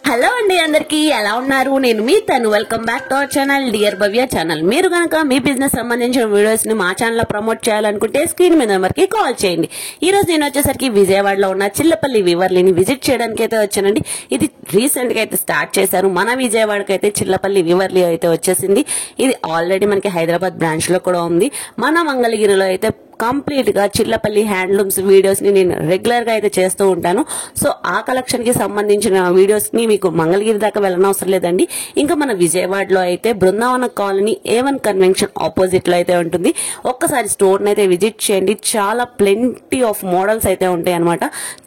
Hello అండి, అందరికి ఎలా ఉన్నారు? నేను మీ తను. Welcome back to our channel dear Bhavya channel. మీరు కనుక మీ బిజినెస్ సంబంధించిన వీడియోస్ ని మా ఛానల్ లో ప్రమోట్ చేయాలనుకుంటే స్క్రీన్ మీద నెంబర్ కి కాల్ చేయండి. ఈ రోజు నేను వచ్చేసరికి విజయవాడలో ఉన్న చిల్లపల్లి వివర్లిని విజిట్ చేయడానికి అయితే వచ్చానండి. ఇది రీసెంట్ గా అయితే స్టార్ట్ చేశారు. మన విజయవాడకి అయితే చిల్లపల్లి వివర్లి అయితే వచ్చేసింది. ఇది ఆల్రెడీ మనకి హైదరాబాద్ బ్రాంచ్ లో కూడా ఉంది. మన మంగళగిరిలో అయితే కంప్లీట్ గా చిల్లపల్లి హ్యాండ్లూమ్స్ వీడియోస్ ని నేను రెగ్యులర్ గా అయితే చేస్తూ ఉంటాను. సో ఆ కలెక్షన్ కి సంబంధించిన వీడియోస్ ని మీకు మంగళగిరి దాకా వెళ్ళనవసరం లేదండి. ఇంకా మన విజయవాడలో అయితే Brindavana colony A1 convention opposite లో అయితే ఉంటుంది. ఒక్కసారి స్టోర్ అయితే విజిట్ చేయండి. చాలా ప్లెంటీ ఆఫ్ మోడల్స్ అయితే ఉంటాయి అనమాట.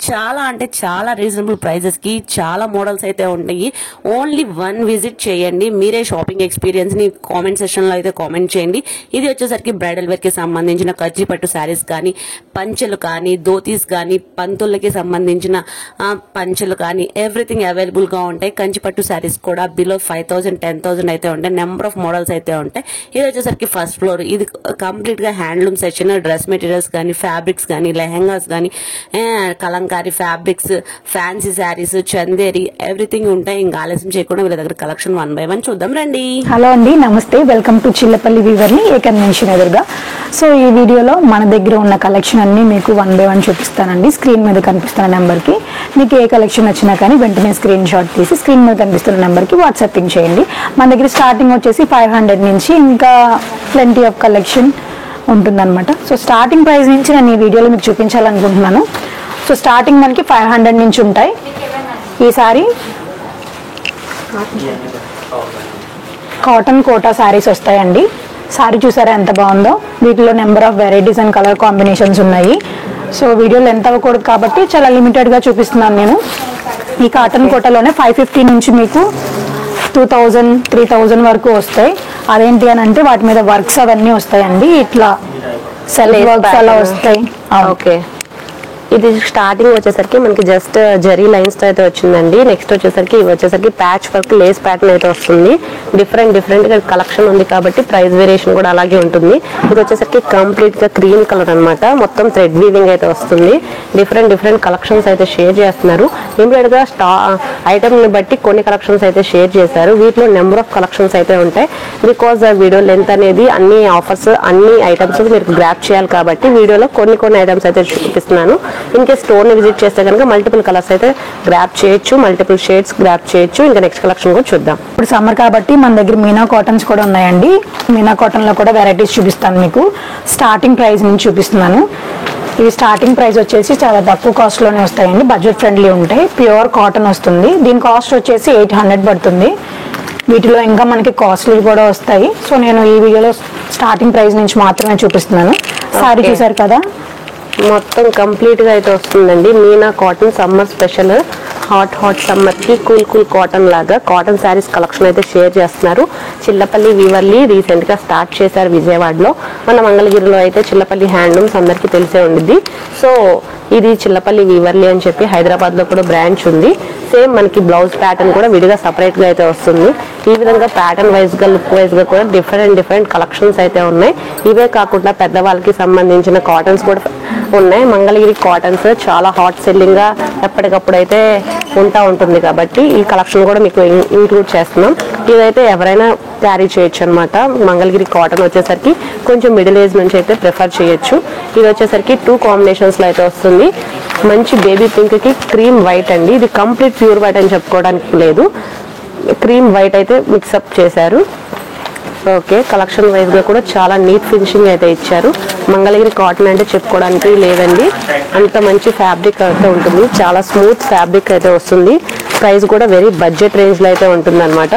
చాలా అంటే చాలా రీజనబుల్ ప్రైజెస్ కి చాలా మోడల్స్ అయితే ఉంటాయి. ఓన్లీ వన్ విజిట్ చేయండి. మీరే షాపింగ్ ఎక్స్పీరియన్స్ ని కామెంట్ సెక్షన్ లో అయితే కామెంట్ చేయండి. ఇది వచ్చేసరికి బ్రైడల్ వేర్ కి సంబంధించిన కంచి శారీస్ కానీ, పంచెలు కానీ, ధోతీస్ కానీ, పంతులకి సంబంధించిన పంచెలు కానీ ఎవ్రీథింగ్ అవైలబుల్ గా ఉంటాయి. కంచిపట్టు శారీస్ కూడా బిలో 5,000 10,000 అయితే ఉంటాయి. నెంబర్ ఆఫ్ మోడల్స్ అయితే ఉంటాయి. ఇది వచ్చేసరికి ఫస్ట్ ఫ్లోర్. ఇది కంప్లీట్ గా హ్యాండ్లూమ్ సెక్షన్. డ్రెస్ మెటీరియల్స్ కానీ, ఫ్యాబ్రిక్స్ కానీ, లెహంగాస్ కానీ, Kalamkari fabrics, fancy saris, Chanderi everything ఉంటాయి. ఇంకా ఆలస్యం చేయకుండా వీళ్ళ దగ్గర కలెక్షన్ 1 by 1 చూద్దాం రండి. హలో అండి, నమస్తే. వెల్కమ్ టు చిల్లపల్లి వీవర్ని A కన్వెన్షన్ ఎదురుగా. సో ఈ వీడియోలో మన దగ్గర ఉన్న కలెక్షన్ అన్ని మీకు 1 by 1 చూపిస్తానండి. స్క్రీన్ మీద కనిపిస్తున్న నెంబర్కి మీకు ఏ కలెక్షన్ వచ్చినా కానీ వెంటనే స్క్రీన్ షాట్ తీసి స్క్రీన్ మీద కనిపిస్తున్న నెంబర్కి వాట్సాపింగ్ చేయండి. మన దగ్గర స్టార్టింగ్ వచ్చేసి 500 నుంచి ఇంకా ప్లెంటీ ఆఫ్ కలెక్షన్ ఉంటుందన్నమాట. సో స్టార్టింగ్ ప్రైస్ నుంచి నేను ఈ వీడియోలో మీకు చూపించాలనుకుంటున్నాను. సో స్టార్టింగ్ మనకి 500 నుంచి ఉంటాయి. ఈసారి కాటన్ కోటా శారీస్ వస్తాయండి. సారీ చూసారా ఎంత బాగుందో. వీటిలో number of varieties and colour combinations ఉన్నాయి. సో వీడియోలో ఎంత అవ్వకూడదు కాబట్టి చాలా లిమిటెడ్గా చూపిస్తున్నాను నేను. ఈ కాటన్ కోటలోనే 550 నుంచి మీకు 2,000 3,000 వరకు వస్తాయి. అదేంటి అని అంటే వాటి మీద వర్క్స్ అవన్నీ వస్తాయండి. ఇట్లా సెల్ఫ్ వర్క్స్ అలా వస్తాయి. ఓకే, ఇది స్టార్టింగ్ వచ్చేసరికి మనకి జస్ట్ జరీ లైన్స్ తో అయితే వచ్చిందండి. నెక్స్ట్ వచ్చేసరికి ఇవి వచ్చేసరికి ప్యాచ్ వర్క్ లేస్ ప్యాటర్న్ అయితే వస్తుంది. డిఫరెంట్ గా కలెక్షన్ ఉంది కాబట్టి ప్రైస్ వేరియేషన్ కూడా అలాగే ఉంటుంది. ఇది వచ్చేసరికి కంప్లీట్ గా క్రీమ్ కలర్ అనమాట. మొత్తం థ్రెడ్ వీవింగ్ అయితే వస్తుంది. డిఫరెంట్ కలెక్షన్స్ అయితే షేర్ చేస్తున్నారు. ఇమీడియట్ గా ఐటమ్ ని బట్టి కొన్ని కలెక్షన్స్ అయితే షేర్ చేశారు. వీటిలో నెంబర్ ఆఫ్ కలెక్షన్స్ అయితే ఉంటాయి. బికాస్ వీడియో లెంత్ అనేది అన్ని ఆఫర్స్ అన్ని ఐటమ్స్ మీరు గ్రాప్ చేయాలి కాబట్టి వీడియోలో కొన్ని ఐటమ్స్ అయితే చూపిస్తున్నాను. ఇన్ కేస్ స్టోర్ ని విజిట్ చేస్తే కనుక మల్టిపుల్ కలర్స్ అయితే గ్రాప్ చేయొచ్చు, మల్టిపుల్ షేడ్స్ గ్రాప్ చేయొచ్చు. ఇంకా నెక్స్ట్ కలెక్షన్ కూడా చూద్దాం. ఇప్పుడు సమ్మర్ కాబట్టి మన దగ్గర మీనా కాటన్స్ కూడా ఉన్నాయండి. మీనా కాటన్ లో కూడా వెరైటీస్ చూపిస్తాను మీకు. స్టార్టింగ్ ప్రైస్ నుంచి చూపిస్తున్నాను. ఇవి స్టార్టింగ్ ప్రైస్ వచ్చేసి చాలా తక్కువ కాస్ట్ లోనే వస్తాయండి. బడ్జెట్ ఫ్రెండ్లీ ఉంటాయి. ప్యూర్ కాటన్ వస్తుంది. దీని కాస్ట్ వచ్చేసి 800 పడుతుంది. వీటిలో ఇంకా మనకి కాస్ట్లీ కూడా వస్తాయి. సో నేను ఈ వీడియోలో స్టార్టింగ్ ప్రైస్ నుంచి మాత్రమే చూపిస్తున్నాను. సారీ చూసారు కదా, మొత్తం కంప్లీట్ గా అయితే వస్తుందండి. Meena cotton summer special. Hot summer కి కూల్ కాటన్ లాగా కాటన్ శారీస్ కలెక్షన్ అయితే షేర్ చేస్తున్నారు. చిల్లపల్లి వీవర్లీ రీసెంట్ గా స్టార్ట్ చేశారు విజయవాడలో. మన మంగళగిరిలో అయితే చిల్లపల్లి హ్యాండ్లూమ్స్ అందరికీ తెలిసే ఉండిద్ది. సో ఇది చిల్లపల్లి వీవర్లీ అని చెప్పి హైదరాబాద్ లో కూడా బ్రాంచ్ ఉంది. సేమ్ మనకి బ్లౌజ్ ప్యాటర్న్ కూడా విడిగా సపరేట్ గా అయితే వస్తుంది. ఈ విధంగా ప్యాటర్న్ వైజ్ గా లుక్ వైజ్ గా కూడా డిఫరెంట్ కలెక్షన్స్ అయితే ఉన్నాయి. ఇవే కాకుండా పెద్దవాళ్ళకి సంబంధించిన కాటన్స్ కూడా ఉన్నాయి. మంగళగిరి కాటన్స్ చాలా హాట్ సెల్లింగ్ గా ఎప్పటికప్పుడు అయితే ఉంటుంది కాబట్టి ఈ కలెక్షన్ కూడా మీకు ఇంక్లూడ్ చేస్తున్నాం. ఇదైతే ఎవరైనా క్యారీ చేయొచ్చు అనమాట. మంగళగిరి కాటన్ వచ్చేసరికి కొంచెం మిడిల్ ఏజ్ నుంచి అయితే ప్రిఫర్ చేయొచ్చు. ఇది వచ్చేసరికి 2 కాంబినేషన్స్ లో అయితే వస్తుంది. మంచి బేబీ పింక్ కి క్రీమ్ వైట్ అండి. ఇది కంప్లీట్ ప్యూర్ వైట్ అని చెప్పుకోవడానికి లేదు, క్రీమ్ వైట్ అయితే మిక్సప్ చేశారు. ఓకే, కలెక్షన్ వైజ్ గా కూడా చాలా నీట్ ఫినిషింగ్ అయితే ఇచ్చారు. మంగళగిరి కాటన్ అంటే చెప్పుకోవడానికి లేదండి, అంత మంచి ఫ్యాబ్రిక్ అయితే ఉంటుంది. చాలా స్మూత్ ఫ్యాబ్రిక్ అయితే వస్తుంది. ప్రైస్ కూడా వెరీ బడ్జెట్ రేంజ్ లో అయితే ఉంటుంది అనమాట.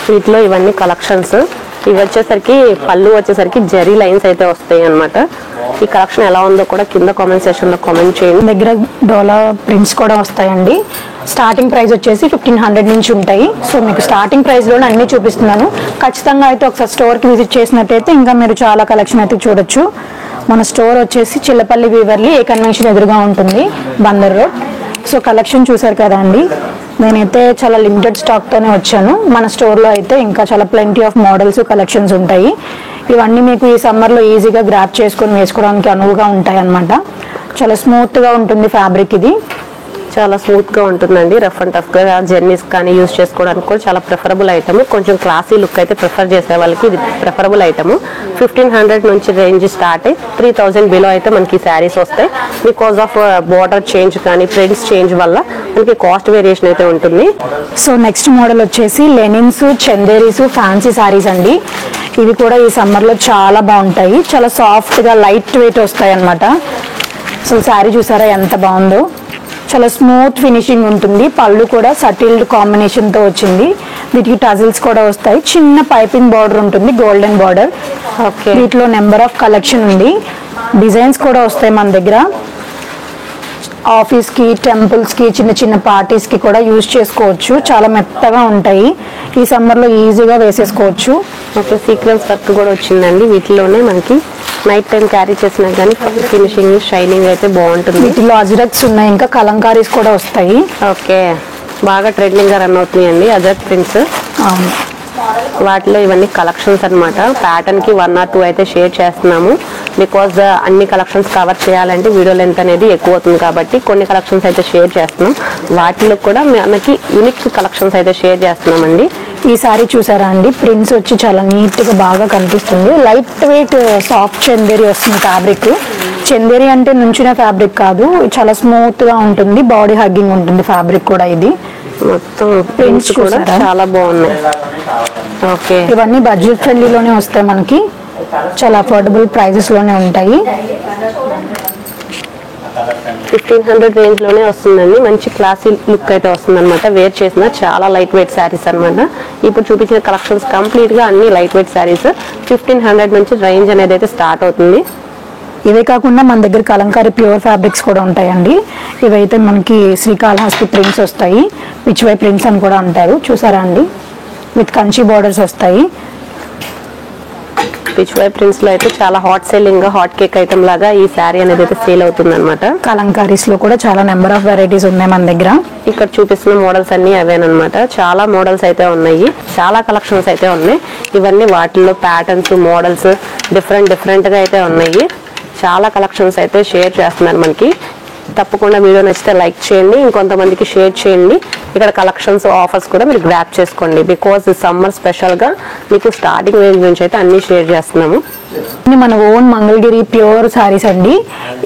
వీటిలో ఇవన్నీ కలెక్షన్స్. ఇవి వచ్చేసరికి పళ్ళు వచ్చేసరికి జరీ లైన్స్ అయితే వస్తాయి అనమాట. ఈ కలెక్షన్ ఎలా ఉందో కూడా కింద కామెంట్ సెక్షన్ లో కామెంట్ చేయండి. దగ్గర డోలా ప్రింట్స్ కూడా వస్తాయండి. స్టార్టింగ్ ప్రైస్ వచ్చేసి 1500 నుంచి ఉంటాయి. సో మీకు స్టార్టింగ్ ప్రైస్ లోనే అన్ని చూపిస్తున్నాను. ఖచ్చితంగా అయితే ఒకసారి స్టోర్ కి విజిట్ చేసినట్టయితే ఇంకా మీరు చాలా కలెక్షన్ అయితే చూడొచ్చు. మన స్టోర్ వచ్చేసి చిల్లపల్లి వీవర్లీ A కన్వెన్షన్ ఎదురుగా ఉంటుంది, బందర్ రోడ్. సో కలెక్షన్ చూసారు కదా అండి. నేనైతే చాలా లిమిటెడ్ స్టాక్ తోనే వచ్చాను. మన స్టోర్ లో అయితే ఇంకా చాలా ప్లెంటీ ఆఫ్ మోడల్స్ కలెక్షన్స్ ఉంటాయి. ఇవన్నీ మీకు ఈ సమ్మర్ లో ఈజీగా గ్రాప్ చేసుకొని వేసుకోవడానికి అనువుగా ఉంటాయి అన్నమాట. చాలా స్మూత్ గా ఉంటుంది ఫ్యాబ్రిక్ ఇది. చాలా స్మూత్ గా ఉంటుందండి. రఫ్ అండ్ టఫ్ గా జర్నీస్ కానీ యూజ్ చేసుకోవడానికి కూడా చాలా ప్రిఫరబుల్ ఐటమ్. కొంచెం క్లాసీ లుక్ అయితే ప్రిఫర్ చేసే వాళ్ళకి ఇది ప్రిఫరబుల్ ఐటమ్. 1500 నుంచి రేంజ్ స్టార్ట్ అయ్యి 3000 బిలో అయితే మనకి శారీస్ వస్తాయి. బికాస్ ఆఫ్ బోర్డర్ చేంజ్ కానీ ప్రింట్స్ చేంజ్ వల్ల మనకి కాస్ట్ వేరియేషన్ అయితే ఉంటుంది. సో నెక్స్ట్ మోడల్ వచ్చేసి లెనిన్స్, చందేరీస్, ఫ్యాన్సీ శారీస్ అండి. ఇవి కూడా ఈ సమ్మర్ లో చాలా బాగుంటాయి. చాలా సాఫ్ట్ గా లైట్ వెయిట్ వస్తాయి అన్నమాట. సో శారీ చూసారా ఎంత బాగుందో, చాలా స్మూత్ ఫినిషింగ్ ఉంటుంది. పళ్ళు కూడా సటిల్డ్ కాంబినేషన్ తో వచ్చింది. వీటికి టజిల్స్ కూడా వస్తాయి. చిన్న పైపింగ్ బార్డర్ ఉంటుంది, గోల్డెన్ బార్డర్. ఓకే, వీటిలో నెంబర్ ఆఫ్ కలెక్షన్ ఉంది. డిజైన్స్ కూడా వస్తాయి మన దగ్గర. ఆఫీస్ కి, టెంపుల్స్ కి, చిన్న చిన్న పార్టీస్ కి కూడా యూజ్ చేసుకోవచ్చు. చాలా మెత్తగా ఉంటాయి. ఈ సమ్మర్ లో ఈజీగా వేసేసుకోవచ్చు. ఓకే, సీక్వెన్స్ వర్క్ కూడా వచ్చిందండి. వీటిలోనే మనకి నైట్ టైం క్యారీ చేసినా కానీ ఫినిషింగ్ షైనింగ్ అయితే బాగుంటుంది. వీటిలో అజరక్స్ ఉన్నాయి, ఇంకా కలంకారీస్ కూడా వస్తాయి. ఓకే, బాగా ట్రెండింగ్ గా రన్ అవుతున్నాయండి అజరక్ ప్రింట్స్. అవును, వాటిలో ఇవన్నీ కలెక్షన్స్ అన్నమాట. ప్యాటర్న్ కి 1 or 2 అయితే షేర్ చేస్తున్నాము. బికాజ్ అన్ని కలెక్షన్స్ కవర్ చేయాలంటే వీడియో లెంత్ అనేది ఎక్కువ అవుతుంది కాబట్టి కొన్ని కలెక్షన్స్ అయితే షేర్ చేస్తున్నాం. వాటిలో కూడా మనకి యూనిక్ కలెక్షన్స్ అయితే షేర్ చేస్తున్నామండి. ఈ సారీ చూసారా అండి, ప్రింట్స్ వచ్చి చాలా నీట్ గా బాగా కనిపిస్తుంది. లైట్ వెయిట్ సాఫ్ట్ చందేరి వస్తుంది ఫ్యాబ్రిక్. చందేరి అంటే నుంచిన ఫ్యాబ్రిక్ కాదు, చాలా స్మూత్ గా ఉంటుంది. బాడీ హగ్గింగ్ ఉంటుంది ఫ్యాబ్రిక్ కూడా. ఇది మొత్తం ప్రింట్స్ కూడా చాలా బాగున్నాయి. ఓకే, ఇవన్నీ బడ్జెట్ ఫ్రెండ్లీలోనే వస్తాయి మనకి. చాలా అఫోర్డబుల్ ప్రైజెస్ లోనే ఉంటాయి. 1500 రేంజ్ లోనే వస్తుందండి. మంచి క్లాసీ లుక్ అయితే వస్తుంది అనమాట. వేర్ చేసిన చాలా లైట్ వెయిట్ శారీస్ అనమాట. ఇప్పుడు చూపించిన కలెక్షన్స్ కంప్లీట్ గా అన్ని లైట్ వెయిట్ శారీస్. 1500 నుంచి రేంజ్ అనేది అయితే స్టార్ట్ అవుతుంది. ఇవే కాకుండా మన దగ్గర కలంకారీ ప్యూర్ ఫ్యాబ్రిక్స్ కూడా ఉంటాయండి. ఇవైతే మనకి శ్రీకాళహస్తి ప్రింట్స్ వస్తాయి, పిచ్వై ప్రింట్స్ అని కూడా అంటారు. చూసారా అండి, విత్ కంచి బార్డర్స్ వస్తాయి. పిచ్వై ప్రింట్స్ లో అయితే చాలా hot selling, hot cake item లాగా ఈ శారీ అనేది అయితే సేల్ అవుతుంది అనమాట. కలంకారీస్ లో కూడా చాలా నెంబర్ ఆఫ్ వెరైటీస్ ఉన్నాయి మన దగ్గర. ఇక్కడ చూపిస్తున్న మోడల్స్ అన్ని అవేనమాట. చాలా మోడల్స్ అయితే ఉన్నాయి, చాలా కలెక్షన్స్ అయితే ఉన్నాయి. ఇవన్నీ వాటిల్లో ప్యాటర్న్స్, మోడల్స్ డిఫరెంట్ గా అయితే ఉన్నాయి. చాలా కలెక్షన్స్ అయితే షేర్ చేస్తున్నారు మనకి. తప్పకుండా వీడియో నచ్చితే లైక్ చేయండి, ఇంకొంతమందికి షేర్ చేయండి. ఇక్కడ కలెక్షన్స్, ఆఫర్స్ కూడా మీరు గ్రాప్ చేసుకోండి. బికాజ్ సమ్మర్ స్పెషల్ గా మీకు స్టార్టింగ్ రేంజ్ నుంచి అయితే అన్ని షేర్ చేస్తున్నాము. మన ఓన్ మంగళగిరి ప్యూర్ సారీస్ అండి.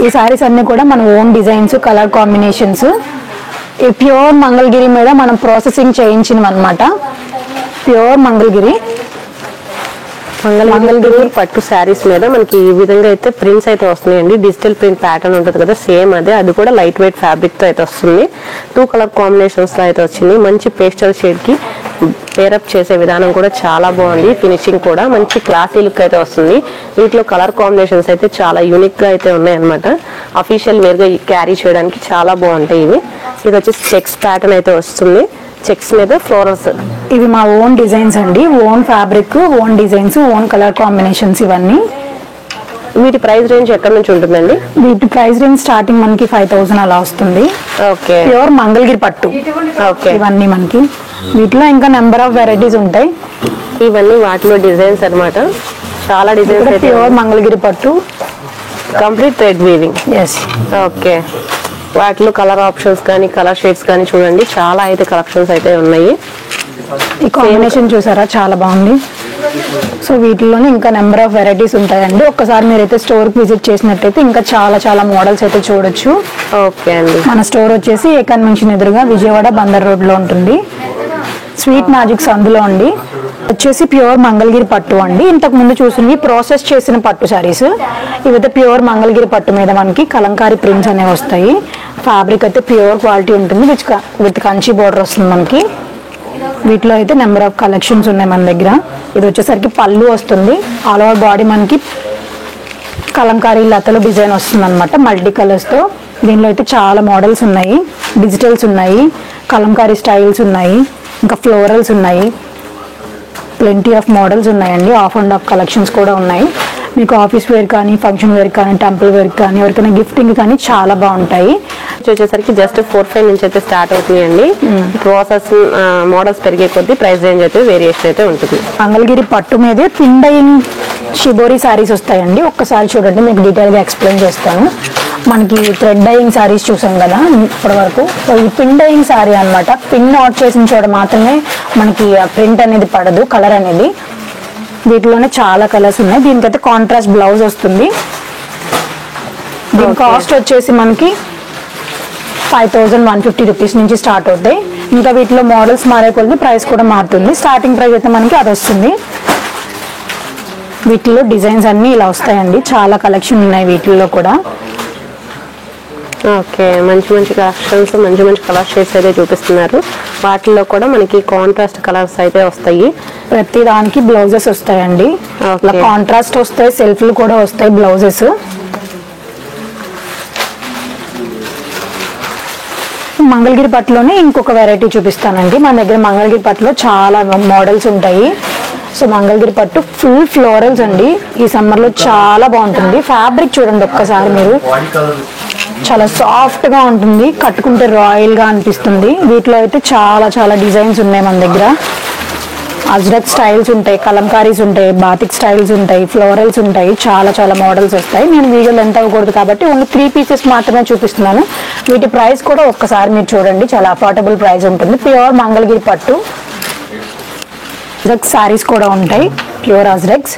ఈ సారీస్ అన్ని కూడా మన ఓన్ డిజైన్స్, కలర్ కాంబినేషన్స్. ఈ ప్యూర్ మంగళగిరి మీద మనం ప్రాసెసింగ్ చేయించినవి అనమాట. ప్యూర్ మంగళగిరి పట్టు శారీస్ మీద మనకి ఈ విధంగా అయితే ప్రింట్స్ అయితే వస్తున్నాయండి. డిజిటల్ ప్రింట్ ప్యాటర్న్ ఉంటుంది కదా, సేమ్ అదే. అది కూడా లైట్ వెయిట్ ఫ్యాబ్రిక్ తో అయితే వస్తుంది. 2 కలర్ కాంబినేషన్స్ లో అయితే వచ్చింది. మంచి పేస్టల్ షేడ్ కి పేరప్ చేసే విధానం కూడా చాలా బాగుంది. ఫినిషింగ్ కూడా మంచి క్లాసీ లుక్ అయితే వస్తుంది. వీటిలో కలర్ కాంబినేషన్స్ అయితే చాలా యూనిక్ గా అయితే ఉన్నాయి అనమాట. అఫీషియల్ వేర్ గా క్యారీ చేయడానికి చాలా బాగుంటాయి ఇవి. ఇది వచ్చేసి చెక్స్ ప్యాటర్న్ అయితే వస్తుంది. చెక్స్ మీద ఫ్లోరల్స్. ఇవి మా ఓన్ డిజైన్స్ అండి. Own fabric, own designs, own colour combinations ఇవన్నీ. వీటి ప్రైస్ రేంజ్ ఎక్కడ నుంచి ఉంటుందండి? వీటి ప్రైస్ రేంజ్ స్టార్టింగ్ మనకి 5000 అలా వస్తుంది. ఓకే, ప్యూర్ మంగళగిరి పట్టు. ఓకే, ఇవన్నీ మనకి వీటిలో ఇంకా నెంబర్ ఆఫ్ వెరైటీస్ ఉంటాయి. ఇవన్నీ వాటిలో డిజైన్స్ అన్నమాట. చాలా డిజైన్స్. ప్యూర్ మంగళగిరి పట్టు, complete thread weaving. Yes. Okay, వాటిలో కలర్ ఆప్షన్స్ కానీ కలర్ షేడ్స్ కానీ చూడండి, చాలా అయితే కలెక్షన్స్ అయితే ఉన్నాయి. ఈ కాంబినేషన్ చూసారా, చాలా బాగుంది. సో వీటిలోనే ఇంకా నెంబర్ ఆఫ్ వెరైటీస్ ఉంటాయండి. ఒక్కసారి మీరైతే స్టోర్ కి విజిట్ చేసినట్టయితే ఇంకా చాలా మోడల్స్ అయితే చూడొచ్చు. ఓకే అండి, మన స్టోర్ వచ్చేసి ఏ కన్వెన్షన్ ఎదురుగా విజయవాడ బందర్ రోడ్ లో ఉంటుంది. స్వీట్ మ్యాజిక్స్ అందులో అండి. వచ్చేసి ప్యూర్ మంగళగిరి పట్టు అండి. ఇంతకు ముందు చూసినవి ప్రాసెస్ చేసిన పట్టు సారీస్. ఇవైతే ప్యూర్ మంగళగిరి పట్టు మీద మనకి కలంకారీ ప్రింట్స్ అనేవి వస్తాయి. ఫ్యాబ్రిక్ అయితే ప్యూర్ క్వాలిటీ ఉంటుంది, విత్ కంచి బోర్డర్ వస్తుంది మనకి. వీటిలో అయితే నెంబర్ ఆఫ్ కలెక్షన్స్ ఉన్నాయి మన దగ్గర. ఇది వచ్చేసరికి పళ్ళు వస్తుంది. ఆల్ ఓవర్ బాడీ మనకి కలంకారీ లతలు డిజైన్ వస్తుంది అనమాట, మల్టీ కలర్స్ తో. దీనిలో అయితే చాలా మోడల్స్ ఉన్నాయి. డిజిటల్స్ ఉన్నాయి, కలంకారీ స్టైల్స్ ఉన్నాయి, ఇంకా ఫ్లోరల్స్ ఉన్నాయి. ప్లెంటీ ఆఫ్ మోడల్స్ ఉన్నాయండి. ఆఫ్ అండ్ ఆఫ్ కలెక్షన్స్ కూడా ఉన్నాయి. మీకు ఆఫీస్ వేర్ కానీ, ఫంక్షన్ వేర్ కానీ, టెంపుల్ వేర్ కానీ, ఎవరికైనా గిఫ్టింగ్ కానీ చాలా బాగుంటాయి. వచ్చేసరికి జస్ట్ 4-5 నుంచి అయితే స్టార్ట్ అవుతున్నాయండి. ప్రాసెస్ మోడల్స్ పెరిగే కొద్దీ ప్రైస్ రేంజ్ అయితే వేరియేషన్ అయితే ఉంటుంది. మంగళగిరి పట్టు మీదే పిండయింగ్ షిబోరి శారీస్ వస్తాయండి. ఒక్కసారి చూడండి, మీకు డీటెయిల్ గా ఎక్స్ప్లెయిన్ చేస్తాను. మనకి థ్రెడ్ డైయింగ్ సారీస్ చూసాం కదా ఇప్పటి వరకు. సో ఈ పిన్ డైయింగ్ సారీ అనమాట. పిన్ నాట్ చేసిన చోట మాత్రమే మనకి ప్రింట్ అనేది పడదు, కలర్ అనేది. వీటిలోనే చాలా కలర్స్ ఉన్నాయి. దీనికైతే కాంట్రాస్ట్ బ్లౌజ్ వస్తుంది. దీని కాస్ట్ వచ్చేసి మనకి 5150 రూపీస్ నుంచి స్టార్ట్ అవుతాయి. ఇంకా వీటిలో మోడల్స్ మారే కొద్ది ప్రైస్ కూడా మారుతుంది. స్టార్టింగ్ ప్రైస్ అయితే మనకి అది వస్తుంది. వీటిలో డిజైన్స్ అన్నీ ఇలా వస్తాయండి. చాలా కలెక్షన్ ఉన్నాయి వీటిల్లో కూడా. ఓకే, మంచి మంచి కలెక్షన్స్, మంచి మంచి కలర్ షేడ్స్ అయితే చూపిస్తున్నారు. వాటిల్లో కూడా మనకి కాంట్రాస్ట్ కలర్స్ అయితే వస్తాయి. ప్రతి దానికి బ్లౌజెస్ వస్తాయండి. ఇలా కాంట్రాస్ట్ వస్తాయి, సెల్ఫ్లు కూడా వస్తాయి బ్లౌజెస్. మంగళగిరి పట్టులోనే ఇంకొక వెరైటీ చూపిస్తానండి. మన దగ్గర మంగళగిరి పట్టులో చాలా మోడల్స్ ఉంటాయి. సో మంగళగిరి పట్టు ఫుల్ ఫ్లోరల్స్ అండి. ఈ సమ్మర్లో చాలా బాగుంటుంది. ఫ్యాబ్రిక్ చూడండి ఒక్కసారి మీరు, చాలా సాఫ్ట్గా ఉంటుంది. కట్టుకుంటే రాయల్గా అనిపిస్తుంది. వీటిలో అయితే చాలా చాలా డిజైన్స్ ఉన్నాయి మన దగ్గర. అజ్రక్ స్టైల్స్ ఉంటాయి, కలంకారీస్ ఉంటాయి, బాతిక్ స్టైల్స్ ఉంటాయి, ఫ్లోరల్స్ ఉంటాయి. చాలా చాలా మోడల్స్ వస్తాయి. నేను వీడియోలో ఎంత అవ్వకూడదు కాబట్టి ఓన్లీ 3 పీసెస్ మాత్రమే చూపిస్తున్నాను. వీటి ప్రైస్ కూడా ఒక్కసారి మీరు చూడండి, చాలా అఫోర్డబుల్ ప్రైస్ ఉంటుంది. ప్యూర్ మంగళగిరి పట్టు అజ్రక్ సారీస్ కూడా ఉంటాయి. ప్యూర్ అజ్రక్స్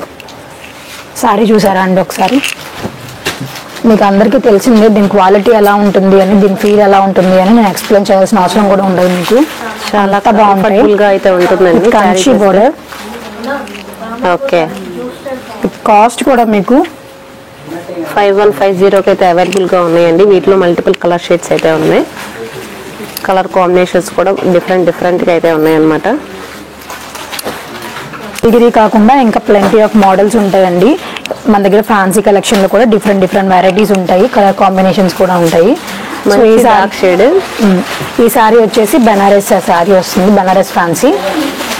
సారీ చూసారా అండి ఒకసారి? మీకు అందరికీ తెలిసిందే దీని క్వాలిటీ ఎలా ఉంటుంది అని, దీని ఫీల్ ఎలా ఉంటుంది అని నేను ఎక్స్ప్లెయిన్ చేయాల్సిన అవసరం కూడా ఉండదు. మీకు చాలా బాగుంటుంది అయితే ఉంటుందండి. కంచి బోర్డర్. ఓకే, కాస్ట్ కూడా మీకు 5150 అయితే అవైలబుల్గా ఉన్నాయండి. వీటిలో మల్టిపుల్ కలర్ షేడ్స్ అయితే ఉన్నాయి. కలర్ కాంబినేషన్స్ కూడా డిఫరెంట్గా అయితే ఉన్నాయన్నమాట. డిగ్రీ కాకుండా ఇంకా ప్లెంటీ ఆఫ్ మోడల్స్ ఉంటాయండి మన దగ్గర. ఫ్యాన్సీ కలెక్షన్ లో కూడా డిఫరెంట్ వెరైటీస్ ఉంటాయి. కలర్ కాంబినేషన్స్ కూడా ఉంటాయి. ఈ సారీ వచ్చేసి బెనారస్ సారీ వస్తుంది. బెనారస్ ఫ్యాన్సీ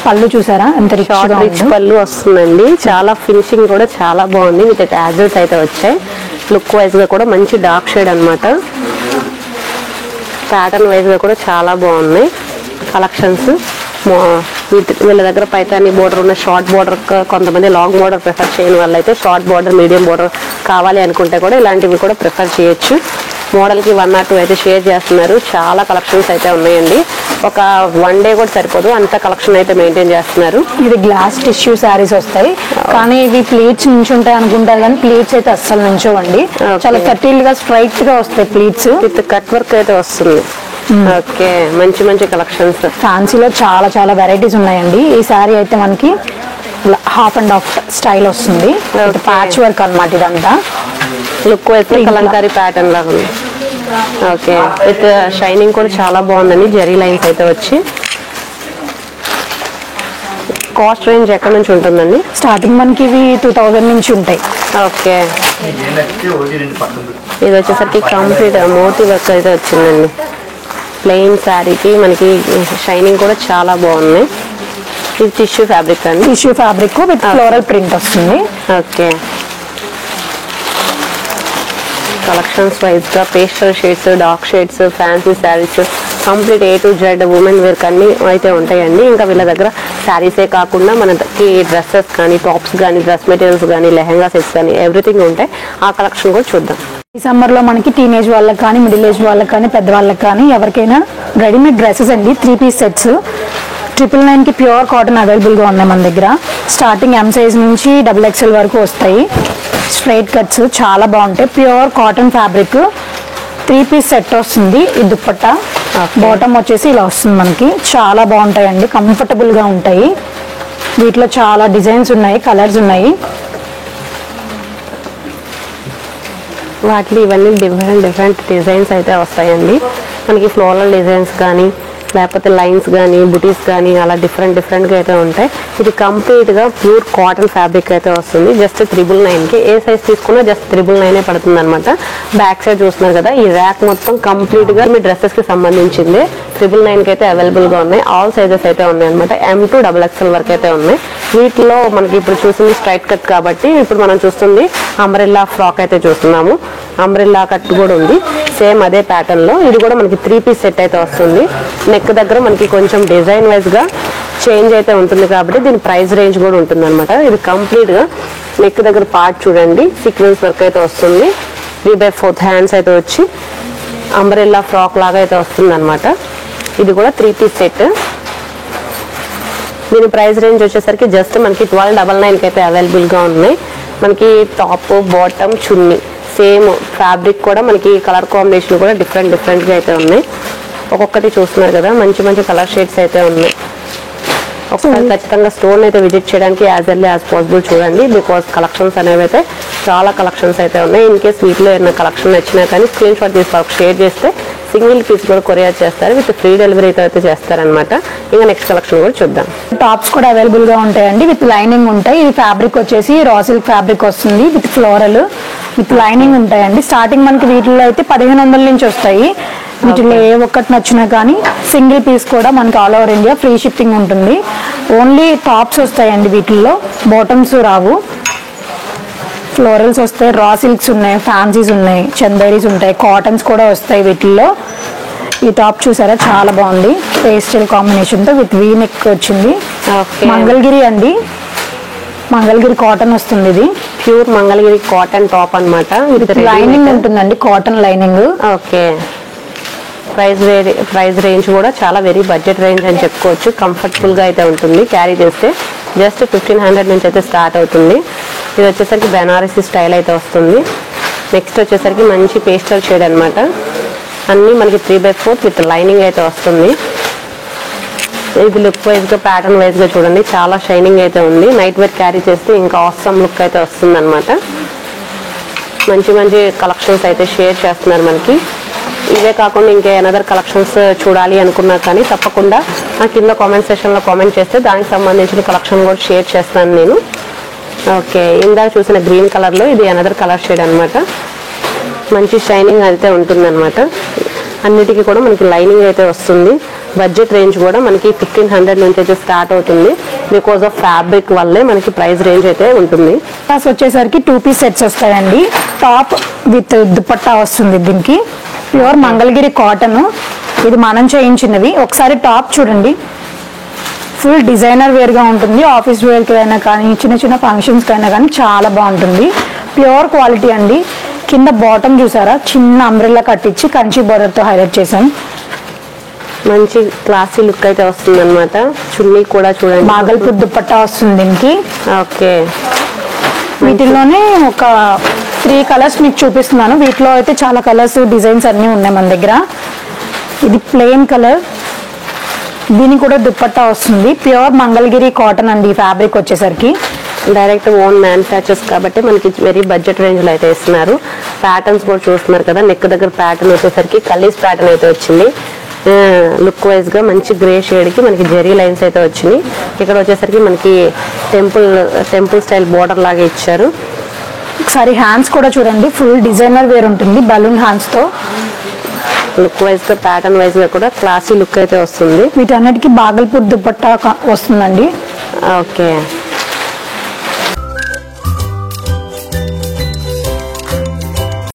పళ్ళు చూసారా ఎంత రిచ్ పళ్ళు వస్తుందండి. చాలా ఫినిషింగ్ కూడా చాలా బాగుంది. విత్ టాజల్స్ అయితే వచ్చాయి. లుక్ వైజ్ గా కూడా మంచి డార్క్ షేడ్ అనమాట. ప్యాటర్న్ వైజ్ గా కూడా చాలా బాగున్నాయి కలెక్షన్స్. వీళ్ళ దగ్గర పైతాని బోర్డర్ ఉన్న షార్ట్ బోర్డర్, కొంతమంది లాంగ్ బోర్డర్ ప్రిఫర్ చేయని వాళ్ళు అయితే షార్ట్ బోర్డర్, మీడియం బోర్డర్ కావాలి అనుకుంటే కూడా ఇలాంటివి కూడా ప్రిఫర్ చేయొచ్చు. మోడల్కి 1 or 2 అయితే షేర్ చేస్తున్నారు. చాలా కలెక్షన్స్ అయితే ఉన్నాయండి. ఒక 1 day కూడా సరిపోదు, అంత కలెక్షన్ అయితే మెయింటైన్ చేస్తున్నారు. ఇది గ్లాస్ టిష్యూ శారీస్ వస్తాయి, కానీ ఇవి ప్లీట్స్ నుంచి ఉంటాయి అనుకుంటారు, కానీ ప్లీట్స్ అయితే అస్సలు నుంచోవండి. చాలా కటిల్ గా స్ట్రైట్ గా వస్తాయి ప్లీట్స్. విత్ కట్ వర్క్ అయితే వస్తుంది. ఓకే, మంచి మంచి కలెక్షన్స్. ఫ్యాన్సీలో చాలా చాలా వెరైటీస్ ఉన్నాయండి. ఈ సారీ అయితే మనకి హాఫ్ అండ్ హాఫ్ స్టైల్ వస్తుంది. ప్యాచ్ వర్క్ అన్నమాట ఇదంతా. లుక్ అయితే కలంకారీ ప్యాటర్న్ లాగా ఉంది. ఓకే, విత్ షైనింగ్ కూడా చాలా బాగుందండి. జరీ లైన్స్ అయితే వచ్చి. కాస్ట్ రేంజ్ ఎక్కడ నుంచి ఉంటుందండి? స్టార్టింగ్ మనకి ఇవి 2000 నుంచి ఉంటాయి. ఓకే, ఇది వచ్చేసరికి కంప్లీట్ మోతీ వర్క్ అయితే వచ్చిందండి. ప్లెయిన్ శారీకి మనకి షైనింగ్ కూడా చాలా బాగున్నాయి. ఇది టిష్యూ ఫ్యాబ్రిక్ అండి. Tissue fabric with floral print వస్తుంది. ఓకే, కలెక్షన్స్ వైజ్ గా pastel shades, dark shades, fancy sarees, complete A to Z women wear అన్ని అయితే ఉంటాయండి. ఇంకా వీళ్ళ దగ్గర శారీసే కాకుండా మనకి డ్రెస్సెస్ కానీ, టాప్స్ కానీ, డ్రెస్ మెటీరియల్స్ కానీ, లెహంగా సెట్స్ కానీ ఎవ్రీథింగ్ ఉంటాయి. ఆ కలెక్షన్ కూడా చూద్దాం. ఈ సమ్మర్ లో మనకి టీనేజ్ వాళ్ళకి కానీ, మిడిల్ ఏజ్ వాళ్ళకి కానీ, పెద్దవాళ్ళకి కానీ ఎవరికైనా రెడీమేడ్ డ్రెస్సెస్ అండి. 3 piece సెట్స్ 999 కి ప్యూర్ కాటన్ అవైలబుల్ గా ఉన్నాయి మన దగ్గర. స్టార్టింగ్ M సైజ్ నుంచి XXL వరకు వస్తాయి. స్ట్రైట్ కట్స్ చాలా బాగుంటాయి. Pure cotton fabric 3 piece set వస్తుంది. ఈ దుప్పట్టా బాటమ్ వచ్చేసి ఇలా వస్తుంది మనకి. చాలా బాగుంటాయండి, కంఫర్టబుల్ గా ఉంటాయి. వీటిలో చాలా డిజైన్స్ ఉన్నాయి, కలర్స్ ఉన్నాయి. వాటిలో ఇవన్నీ డిఫరెంట్ డిజైన్స్ అయితే వస్తాయండి. మనకి ఫ్లోరల్ డిజైన్స్ కానీ, లేకపోతే లైన్స్ కానీ, బుటీస్ కానీ, అలా డిఫరెంట్గా అయితే ఉంటాయి. ఇది కంప్లీట్గా ప్యూర్ కాటన్ ఫ్యాబ్రిక్ అయితే వస్తుంది. జస్ట్ 999కి. ఏ సైజ్ తీసుకున్నా జస్ట్ 999 పడుతుంది అనమాట. బ్యాక్ సైడ్ చూస్తున్నారు కదా, ఈ ర్యాక్ మొత్తం కంప్లీట్గా మీ డ్రెస్సెస్కి సంబంధించింది. 999కి అయితే అవైలబుల్గా ఉన్నాయి. ఆల్ సైజెస్ అయితే ఉన్నాయి అనమాట. M to XXL వరకు అయితే ఉన్నాయి. వీటిలో మనకి ఇప్పుడు చూసింది స్ట్రైట్ కట్ కాబట్టి, ఇప్పుడు మనం చూస్తుంది అంబ్రెల్లా ఫ్రాక్ అయితే చూస్తున్నాము. అంబ్రెల్లా కట్ కూడా ఉంది సేమ్ అదే ప్యాటర్న్ లో. ఇది కూడా మనకి 3 piece సెట్ అయితే వస్తుంది. నెక్ దగ్గర మనకి కొంచెం డిజైన్ వైజ్ గా చేంజ్ అయితే ఉంటుంది కాబట్టి దీని ప్రైస్ రేంజ్ కూడా ఉంటుంది అనమాట. ఇది కంప్లీట్ గా నెక్ దగ్గర పార్ట్ చూడండి, సీక్వెన్స్ వర్క్ అయితే వస్తుంది. 3/4 హ్యాండ్స్ అయితే వచ్చి అంబ్రెల్లా ఫ్రాక్ లాగా అయితే వస్తుంది అనమాట. ఇది కూడా 3 పీస్ సెట్. దీని ప్రైస్ రేంజ్ వచ్చేసరికి జస్ట్ మనకి 1299కి అయితే అవైలబుల్గా ఉన్నాయి. మనకి టాప్ బాటమ్ చున్నీ సేమ్ ఫ్యాబ్రిక్ కూడా మనకి కలర్ కాంబినేషన్ కూడా డిఫరెంట్గా అయితే ఉన్నాయి. ఒక్కొక్కటి చూస్తున్నారు కదా, మంచి మంచి కలర్ షేడ్స్ అయితే ఉన్నాయి. ఒకసారి ఖచ్చితంగా స్టోర్ అయితే విజిట్ చేయడానికి యాజ్ ఎర్లీ యాజ్ పాసిబుల్ చూడండి. బికాస్ కలెక్షన్స్ అనేవి అయితే చాలా కలెక్షన్స్ అయితే ఉన్నాయి. ఇన్ కేస్ వీటిలో ఏమైనా కలెక్షన్ నచ్చినా కానీ స్క్రీన్ షాట్ తీసి వాళ్ళకి షేర్ చేస్తే సింగిల్ పీస్ కూడా కొరియర్ చేస్తారు, విత్ ఫ్రీ డెలివరీతో అయితే చేస్తారనమాట. ఇంకా నెక్స్ట్ కలెక్షన్ కూడా చూద్దాం. టాప్స్ కూడా అవైలబుల్ గా ఉంటాయండి, విత్ లైనింగ్ ఉంటాయి. ఈ ఫ్యాబ్రిక్ వచ్చేసి రా సిల్క్ ఫ్యాబ్రిక్ వస్తుంది, విత్ ఫ్లోరల్ విత్ లైనింగ్ ఉంటాయండి. స్టార్టింగ్ మనకి వీటిలో అయితే 1500 నుంచి వస్తాయి. వీటిలో ఏ ఒక్కటి నచ్చినా కానీ సింగిల్ పీస్ కూడా మనకి all over India free shipping ఉంటుంది. ఓన్లీ టాప్స్ వస్తాయండి, వీటిల్లో బాటమ్స్ రావు. ఫ్లోరల్స్ వస్తాయి, రా సిల్క్స్ ఉన్నాయి, ఫ్యాన్సీస్ ఉన్నాయి, చందేరీస్ ఉంటాయి, కాటన్స్ కూడా వస్తాయి వీటిల్లో. ఈ టాప్ చూసారా చాలా బాగుంది, పేస్టల్ కాంబినేషన్ తో విత్ వీ నెక్ వచ్చింది. మంగళగిరి అండి, మంగళగిరి కాటన్ వస్తుంది. ఇది ప్యూర్ మంగళగిరి కాటన్ టాప్ అనమాట. లైనింగ్ ఉంటుందండి, cotton lining. Okay, price range కూడా చాలా వెరీ బడ్జెట్ రేంజ్ అని చెప్పుకోవచ్చు. కంఫర్టబుల్ గా అయితే ఉంటుంది, క్యారీ చేస్తే జస్ట్ 1500 నుంచి అయితే స్టార్ట్ అవుతుంది. ఇది వచ్చేసరికి బెనారసీ స్టైల్ అయితే వస్తుంది. నెక్స్ట్ వచ్చేసరికి మంచి పేస్టల్ షేడ్ అనమాట. అన్నీ మనకి 3/4 విత్ లైనింగ్ అయితే వస్తుంది. ఇది లుక్ వైజ్గా ప్యాటర్న్ వైజ్గా చూడండి, చాలా షైనింగ్ అయితే ఉంది. నైట్ వేర్ క్యారీ చేస్తే ఇంకా ఆసమ్ లుక్ అయితే వస్తుంది అనమాట. మంచి మంచి కలెక్షన్స్ అయితే షేర్ చేస్తున్నారు మనకి. ఇవే కాకుండా ఇంకా అనదర్ కలెక్షన్స్ చూడాలి అనుకున్నా కానీ తప్పకుండా నా కింద కామెంట్ సెక్షన్లో కామెంట్ చేస్తే దానికి సంబంధించిన కలెక్షన్ కూడా షేర్ చేస్తాను నేను. ఓకే, ఇందాక చూసిన గ్రీన్ కలర్లో ఇది అనదర్ కలర్ షేడ్ అనమాట. మంచి షైనింగ్ అయితే ఉంటుందన్నమాట. అన్నిటికీ కూడా మనకి లైనింగ్ అయితే వస్తుంది. బడ్జెట్ రేంజ్ కూడా మనకి 1500 నుంచి అయితే స్టార్ట్ అవుతుంది. బికాస్ ఆఫ్ ఫ్యాబ్రిక్ వల్లే మనకి ప్రైస్ రేంజ్ అయితే ఉంటుంది. ప్లస్ వచ్చేసరికి 2 పీస్ సెట్స్ వస్తాయండి. టాప్ విత్ దుపట్టా వస్తుంది. దీనికి ప్యూర్ మంగళగిరి కాటన్, ఇది మనం చేయించినవి. ఒకసారి టాప్ చూడండి, ఫుల్ డిజైనర్ వేర్గా ఉంటుంది. ఆఫీస్ వేర్కి అయినా కానీ చిన్న చిన్న ఫంక్షన్స్కి అయినా కానీ చాలా బాగుంటుంది. ప్యూర్ క్వాలిటీ అండి. కింద బాటమ్ చూసారా, చిన్న అంబ్రెల్లా కట్టించి కంచి బోర్డర్తో హైలైట్ చేసాం. మంచి క్లాసీ లుక్ అయితే వస్తుంది అనమాట. చున్నీ కూడా చూడండి, బాగల్పూర్ దుపట్టా వస్తుంది దీనికి. ఓకే, వీటిల్లోనే ఒక 3 కలర్స్ మీకు చూపిస్తున్నాను. వీటిలో అయితే చాలా కలర్స్ డిజైన్స్ అన్నీ ఉన్నాయి మన దగ్గర. ఇది ప్లెయిన్ కలర్, దీనికి కూడా దుపట్టా వస్తుంది. ప్యూర్ మంగళగిరి కాటన్ అండి. ఫ్యాబ్రిక్ వచ్చేసరికి డైరెక్ట్ ఓన్ మ్యానుఫ్యాక్చర్స్ కాబట్టి మనకి వెరీ బడ్జెట్ రేంజ్లో అయితే ఇస్తున్నారు. ప్యాటర్న్స్ కూడా చూస్తున్నారు కదా, నెక్ దగ్గర ప్యాటర్న్ వచ్చేసరికి కల్లీస్ ప్యాటర్న్ అయితే వచ్చింది. లుక్ వైజ్గా మంచి గ్రే షేడ్కి మనకి జెరీ లైన్స్ అయితే వచ్చినాయి. ఇక్కడ వచ్చేసరికి మనకి టెంపుల్ స్టైల్ బోర్డర్ లాగా ఇచ్చారు. ఒకసారి హ్యాండ్స్ కూడా చూడండి, ఫుల్ డిజైనర్ వేర్ ఉంటుంది బలూన్ హ్యాండ్స్తో. లుక్ వైజ్గా ప్యాటర్న్ వైజ్గా కూడా క్లాసీ లుక్ అయితే వస్తుంది. వీటన్నిటికీ బాగల్పూర్ దుపట్టా వస్తుందండి. ఓకే,